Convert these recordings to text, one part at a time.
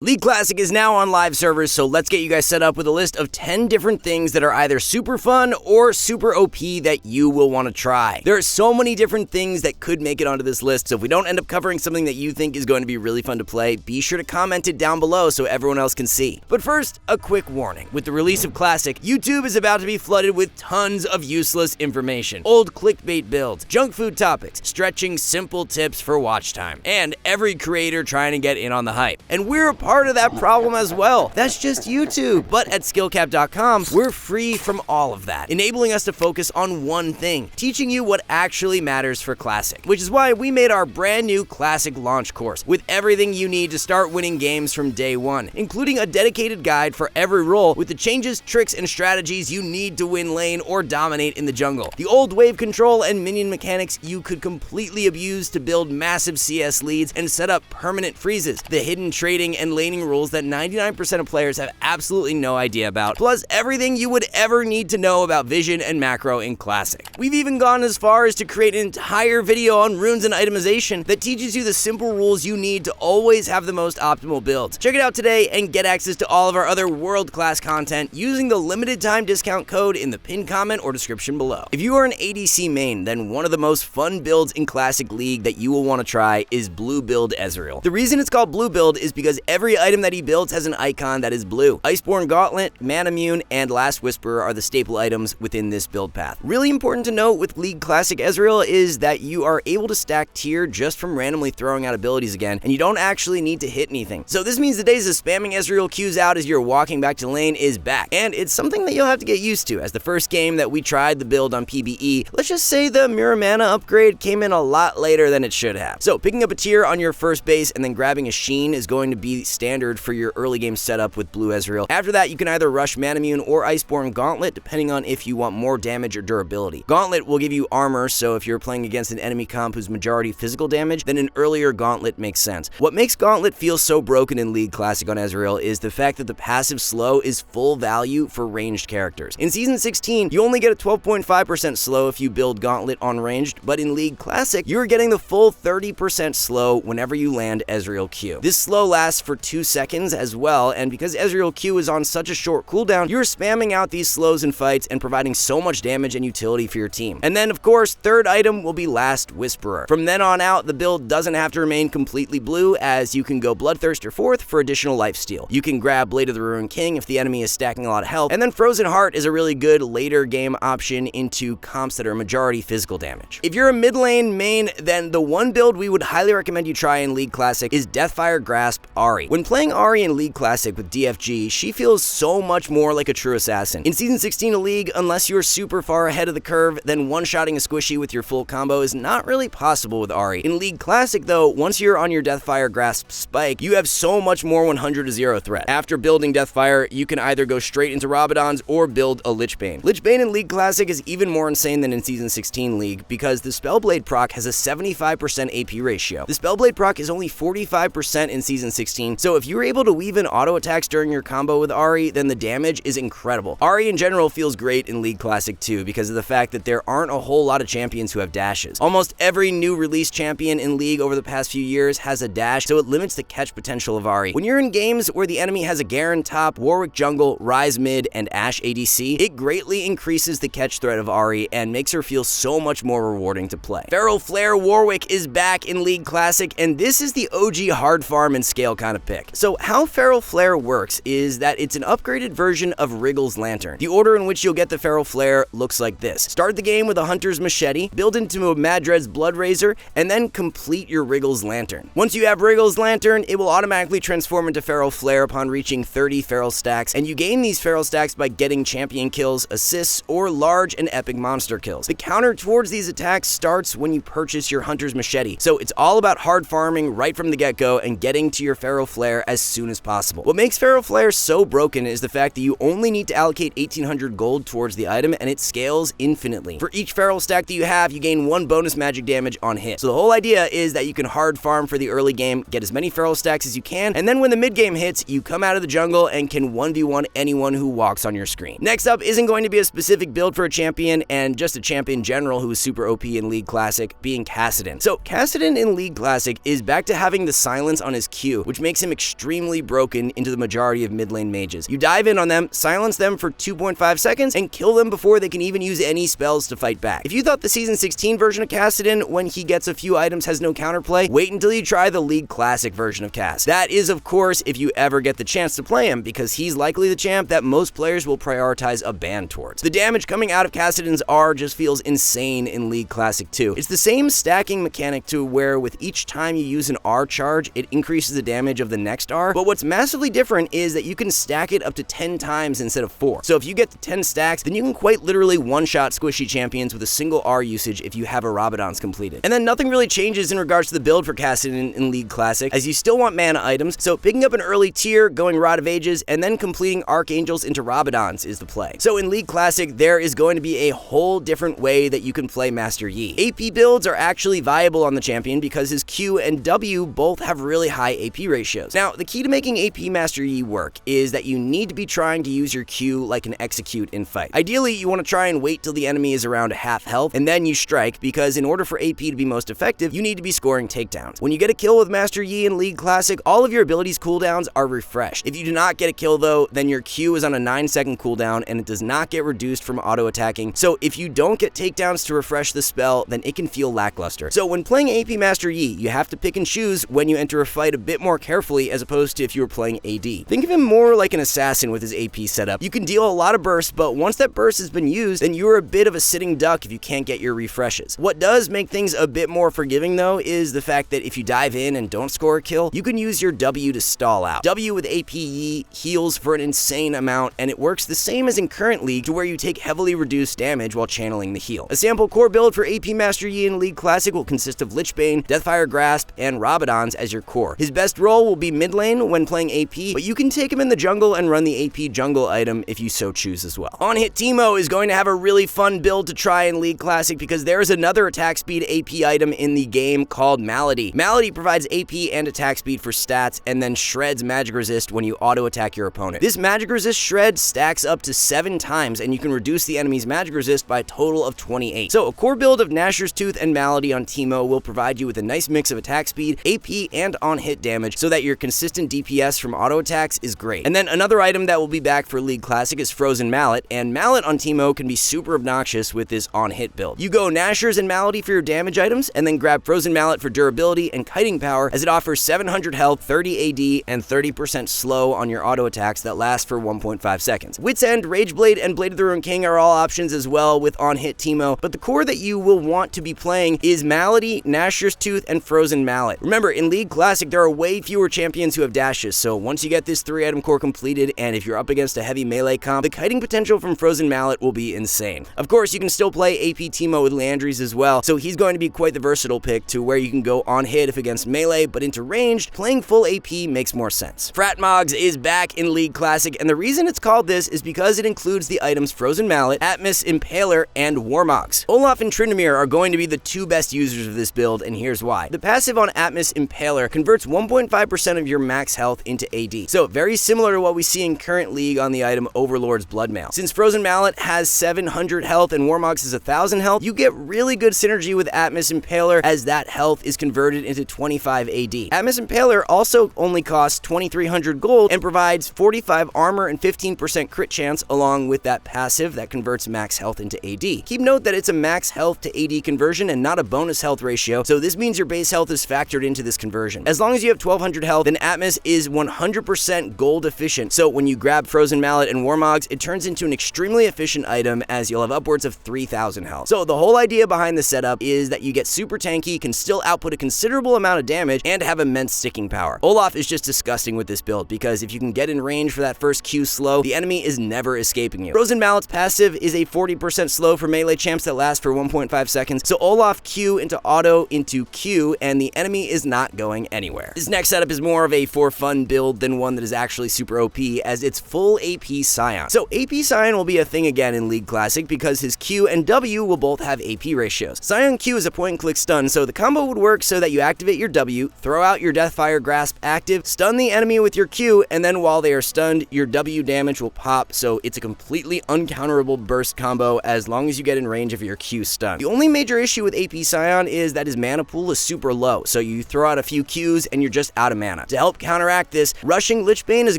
League Classic is now on live servers, so let's get you guys set up with a list of 10 different things that are either super fun or super OP that you will want to try. There are so many different things that could make it onto this list, so if we don't end up covering something that you think is going to be really fun to play, be sure to comment it down below so everyone else can see. But first, a quick warning. With the release of Classic, YouTube is about to be flooded with tons of useless information. Old clickbait builds, junk food topics, stretching simple tips for watch time, and every creator trying to get in on the hype. And we're a part of that problem as well. That's just YouTube. But at SkillCapped.com, we're free from all of that, enabling us to focus on one thing, teaching you what actually matters for Classic, which is why we made our brand new Classic launch course with everything you need to start winning games from day one, including a dedicated guide for every role with the changes, tricks, and strategies you need to win lane or dominate in the jungle. The old wave control and minion mechanics you could completely abuse to build massive CS leads and set up permanent freezes, the hidden trading and laning rules that 99% of players have absolutely no idea about, plus everything you would ever need to know about vision and macro in Classic. We've even gone as far as to create an entire video on runes and itemization that teaches you the simple rules you need to always have the most optimal builds. Check it out today and get access to all of our other world-class content using the limited time discount code in the pinned comment or description below. If you are an ADC main, then one of the most fun builds in Classic League that you will want to try is Blue Build Ezreal. The reason it's called Blue Build is because every item that he builds has an icon that is blue. Iceborne Gauntlet, Manamune, and Last Whisperer are the staple items within this build path. Really important to note with League Classic Ezreal is that you are able to stack tier just from randomly throwing out abilities again, and you don't actually need to hit anything. So this means the days of spamming Ezreal Qs out as you're walking back to lane is back, and it's something that you'll have to get used to, as the first game that we tried the build on PBE, let's just say the Mirror Mana upgrade came in a lot later than it should have. So picking up a tier on your first base and then grabbing a Sheen is going to be standard for your early game setup with Blue Ezreal. After that, you can either rush Manamune or Iceborne Gauntlet, depending on if you want more damage or durability. Gauntlet will give you armor, so if you're playing against an enemy comp who's majority physical damage, then an earlier Gauntlet makes sense. What makes Gauntlet feel so broken in League Classic on Ezreal is the fact that the passive slow is full value for ranged characters. In Season 16, you only get a 12.5% slow if you build Gauntlet on ranged, but in League Classic, you're getting the full 30% slow whenever you land Ezreal Q. This slow lasts for 2 seconds as well, and because Ezreal Q is on such a short cooldown, you're spamming out these slows in fights and providing so much damage and utility for your team. And then, of course, third item will be Last Whisperer. From then on out, the build doesn't have to remain completely blue, as you can go Bloodthirster 4th for additional lifesteal. You can grab Blade of the Ruined King if the enemy is stacking a lot of health, and then Frozen Heart is a really good later game option into comps that are majority physical damage. If you're a mid lane main, then the one build we would highly recommend you try in League Classic is Deathfire Grasp Ahri. When playing Ahri in League Classic with DFG, she feels so much more like a true assassin. In Season 16 of League, unless you're super far ahead of the curve, then one-shotting a squishy with your full combo is not really possible with Ahri. In League Classic though, once you're on your Deathfire Grasp spike, you have so much more 100-0 threat. After building Deathfire, you can either go straight into Rabadon's or build a Lich Bane. Lich Bane in League Classic is even more insane than in Season 16 League because the Spellblade proc has a 75% AP ratio. The Spellblade proc is only 45% in Season 16, so if you're able to weave in auto attacks during your combo with Ahri, then the damage is incredible. Ahri in general feels great in League Classic too because of the fact that there aren't a whole lot of champions who have dashes. Almost every new release champion in League over the past few years has a dash, so it limits the catch potential of Ahri. When you're in games where the enemy has a Garen top, Warwick jungle, Ryze mid, and Ashe ADC, it greatly increases the catch threat of Ahri and makes her feel so much more rewarding to play. Feral Flare Warwick is back in League Classic, and this is the OG hard farm and scale kind of pick. So how Feral Flare works is that it's an upgraded version of Wriggle's Lantern. The order in which you'll get the Feral Flare looks like this. Start the game with a Hunter's Machete, build into a Madred's Blood Razor, and then complete your Wriggle's Lantern. Once you have Wriggle's Lantern, it will automatically transform into Feral Flare upon reaching 30 Feral stacks, and you gain these Feral stacks by getting champion kills, assists, or large and epic monster kills. The counter towards these attacks starts when you purchase your Hunter's Machete, so it's all about hard farming right from the get-go and getting to your Feral Flare as soon as possible. What makes Feral Flare so broken is the fact that you only need to allocate 1800 gold towards the item and it scales infinitely. For each Feral stack that you have, you gain 1 bonus magic damage on hit. So the whole idea is that you can hard farm for the early game, get as many Feral stacks as you can, and then when the mid game hits, you come out of the jungle and can 1v1 anyone who walks on your screen. Next up isn't going to be a specific build for a champion and just a champion general who is super OP in League Classic, being Kassadin. So Kassadin in League Classic is back to having the silence on his Q, which makes him him extremely broken into the majority of mid lane mages. You dive in on them, silence them for 2.5 seconds, and kill them before they can even use any spells to fight back. If you thought the Season 16 version of Kassadin, when he gets a few items, has no counterplay, wait until you try the League Classic version of Cass. That is, of course, if you ever get the chance to play him, because he's likely the champ that most players will prioritize a ban towards. The damage coming out of Kassadin's R just feels insane in League Classic 2. It's the same stacking mechanic to where with each time you use an R charge, it increases the damage of the next R, but what's massively different is that you can stack it up to 10 times instead of 4. So if you get to 10 stacks, then you can quite literally one-shot squishy champions with a single R usage if you have a Rabadon's completed. And then nothing really changes in regards to the build for Kassadin in League Classic, as you still want mana items, so picking up an early tier, going Rod of Ages, and then completing Archangels into Rabadons is the play. So in League Classic, there is going to be a whole different way that you can play Master Yi. AP builds are actually viable on the champion because his Q and W both have really high AP ratios. Now, the key to making AP Master Yi work is that you need to be trying to use your Q like an execute in fight. Ideally, you want to try and wait till the enemy is around half health, and then you strike, because in order for AP to be most effective, you need to be scoring takedowns. When you get a kill with Master Yi in League Classic, all of your abilities cooldowns are refreshed. If you do not get a kill though, then your Q is on a 9-second cooldown and it does not get reduced from auto-attacking, so if you don't get takedowns to refresh the spell, then it can feel lackluster. So when playing AP Master Yi, you have to pick and choose when you enter a fight a bit more carefully as opposed to if you were playing AD. Think of him more like an assassin with his AP setup. You can deal a lot of bursts, but once that burst has been used, then you're a bit of a sitting duck if you can't get your refreshes. What does make things a bit more forgiving though is the fact that if you dive in and don't score a kill, you can use your W to stall out. W with AP Yi heals for an insane amount, and it works the same as in current League, to where you take heavily reduced damage while channeling the heal. A sample core build for AP Master Yi in League Classic will consist of Lichbane, Deathfire Grasp, and Rabadons as your core. His best role will be mid lane when playing AP, but you can take him in the jungle and run the AP jungle item if you so choose as well. On-hit Teemo is going to have a really fun build to try in League Classic because there is another attack speed AP item in the game called Malady. Malady provides AP and attack speed for stats and then shreds magic resist when you auto-attack your opponent. This magic resist shred stacks up to 7 times, and you can reduce the enemy's magic resist by a total of 28. So a core build of Gnasher's Tooth and Malady on Teemo will provide you with a nice mix of attack speed, AP, and on-hit damage so that your consistent DPS from auto-attacks is great. And then another item that will be back for League Classic is Frozen Mallet, and Mallet on Teemo can be super obnoxious with this on-hit build. You go Gnashers and Malady for your damage items, and then grab Frozen Mallet for durability and kiting power, as it offers 700 health, 30 AD, and 30% slow on your auto attacks that last for 1.5 seconds. Wit's End, Rageblade, and Blade of the Ruined King are all options as well with on-hit Teemo, but the core that you will want to be playing is Malady, Gnasher's Tooth, and Frozen Mallet. Remember, in League Classic, there are way fewer champions who have dashes, so once you get this 3-item core completed, and if you're up against a heavy melee comp, the kiting potential from Frozen Mallet will be insane. Of course, you can still play AP Teemo with Leandries as well, so he's going to be quite the versatile pick to where you can go on-hit if against melee, but into ranged, playing full AP makes more sense. Fratmogs is back in League Classic, and the reason it's called this is because it includes the items Frozen Mallet, Atmos Impaler, and Warmogs. Olaf and Tryndamere are going to be the 2 best users of this build, and here's why. The passive on Atmos Impaler converts 1.5% of your max health into AD, so very similar to what we see in current League on the item Overlord's Bloodmail. Since Frozen Mallet has 700 health and Warmogs has 1000 health, you get really good synergy with Atmos Impaler, as that health is converted into 25 AD. Atmos Impaler also only costs 2300 gold and provides 45 armor and 15% crit chance, along with that passive that converts max health into AD. Keep note that it's a max health to AD conversion and not a bonus health ratio, so this means your base health is factored into this conversion. As long as you have 1200 health, then Atmos is 100% gold efficient, so when you grab Frozen Mallet and Warmogs, it turns into an extremely efficient item, as you'll have upwards of 3000 health. So the whole idea behind the setup is that you get super tanky, can still output a considerable amount of damage, and have immense sticking power. Olaf is just disgusting with this build, because if you can get in range for that first Q slow, the enemy is never escaping you. Frozen Mallet's passive is a 40% slow for melee champs that lasts for 1.5 seconds, so Olaf Q into auto into Q, and the enemy is not going anywhere. This next setup is more of a for fun build than one that is actually super OP, as it's full AP Scion. So AP Scion will be a thing again in League Classic because his Q and W will both have AP ratios. Scion Q is a point-and-click stun, so the combo would work so that you activate your W, throw out your Deathfire Grasp active, stun the enemy with your Q, and then while they are stunned, your W damage will pop, so it's a completely uncounterable burst combo as long as you get in range of your Q stun. The only major issue with AP Scion is that his mana pool is super low, so you throw out a few Qs and you're just out of mana. mana. To help counteract this, rushing Lich Bane is a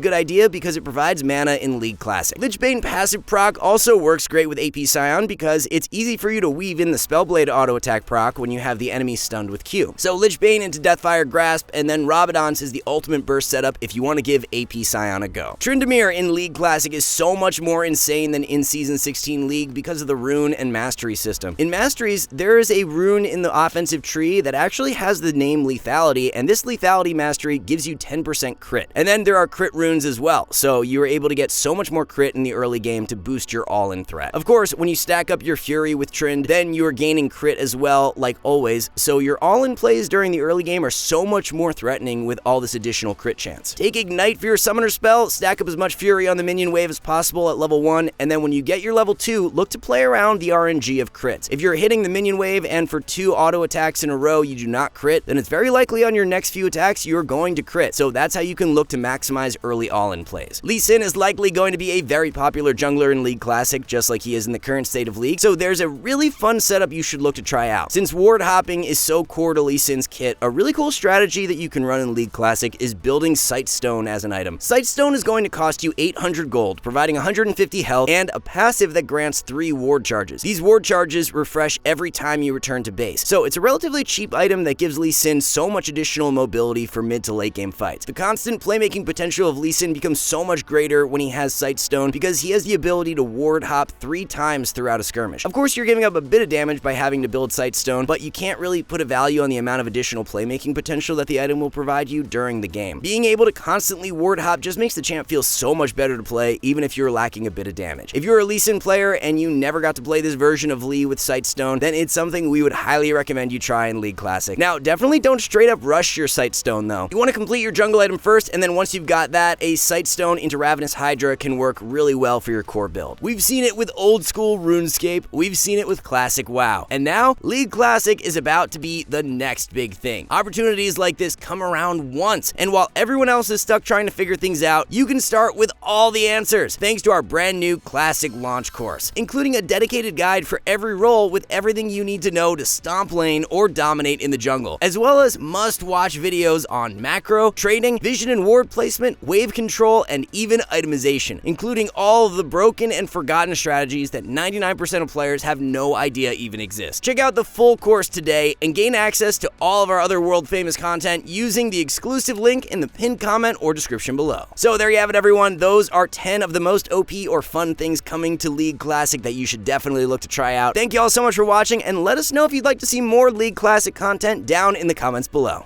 good idea because it provides mana in League Classic. Lich Bane passive proc also works great with AP Scion because it's easy for you to weave in the Spellblade auto attack proc when you have the enemy stunned with Q. So Lich Bane into Deathfire Grasp, and then Rabadon's is the ultimate burst setup if you want to give AP Scion a go. Tryndamere in League Classic is so much more insane than in Season 16 League because of the rune and mastery system. In Masteries, there is a rune in the offensive tree that actually has the name Lethality, and this Lethality mastery gives you 10% crit. And then there are crit runes as well, so you are able to get so much more crit in the early game to boost your all-in threat. Of course, when you stack up your Fury with Trynd, then you are gaining crit as well, like always, so your all-in plays during the early game are so much more threatening with all this additional crit chance. Take Ignite for your summoner spell, stack up as much Fury on the minion wave as possible at level 1, and then when you get your level 2, look to play around the RNG of crits. If you're hitting the minion wave and for 2 auto attacks in a row you do not crit, then it's very likely on your next few attacks you're going to crit, so that's how you can look to maximize early all-in plays. Lee Sin is likely going to be a very popular jungler in League Classic, just like he is in the current state of League, so there's a really fun setup you should look to try out. Since ward hopping is so core to Lee Sin's kit, a really cool strategy that you can run in League Classic is building Sightstone as an item. Sightstone is going to cost you 800 gold, providing 150 health, and a passive that grants 3 ward charges. These ward charges refresh every time you return to base, so it's a relatively cheap item that gives Lee Sin so much additional mobility for mid to late game fights. The constant playmaking potential of Lee Sin becomes so much greater when he has Sightstone because he has the ability to ward hop 3 times throughout a skirmish. Of course, you're giving up a bit of damage by having to build Sightstone, but you can't really put a value on the amount of additional playmaking potential that the item will provide you during the game. Being able to constantly ward hop just makes the champ feel so much better to play, even if you're lacking a bit of damage. If you're a Lee Sin player and you never got to play this version of Lee with Sightstone, then it's something we would highly recommend you try in League Classic. Now, definitely don't straight up rush your Sightstone though. You want to complete your jungle item first, and then once you've got that, a Sightstone into Ravenous Hydra can work really well for your core build. We've seen it with old school RuneScape, we've seen it with Classic WoW, and now League Classic is about to be the next big thing. Opportunities like this come around once, and while everyone else is stuck trying to figure things out, you can start with all the answers thanks to our brand new Classic launch course, including a dedicated guide for every role with everything you need to know to stomp lane or dominate in the jungle, as well as must-watch videos on macro, trading, vision and ward placement, wave control, and even itemization, including all of the broken and forgotten strategies that 99% of players have no idea even exist. Check out the full course today and gain access to all of our other world-famous content using the exclusive link in the pinned comment or description below. So there you have it, everyone. Those are 10 of the most OP or fun things coming to League Classic that you should definitely look to try out. Thank you all so much for watching, and let us know if you'd like to see more League Classic content down in the comments below.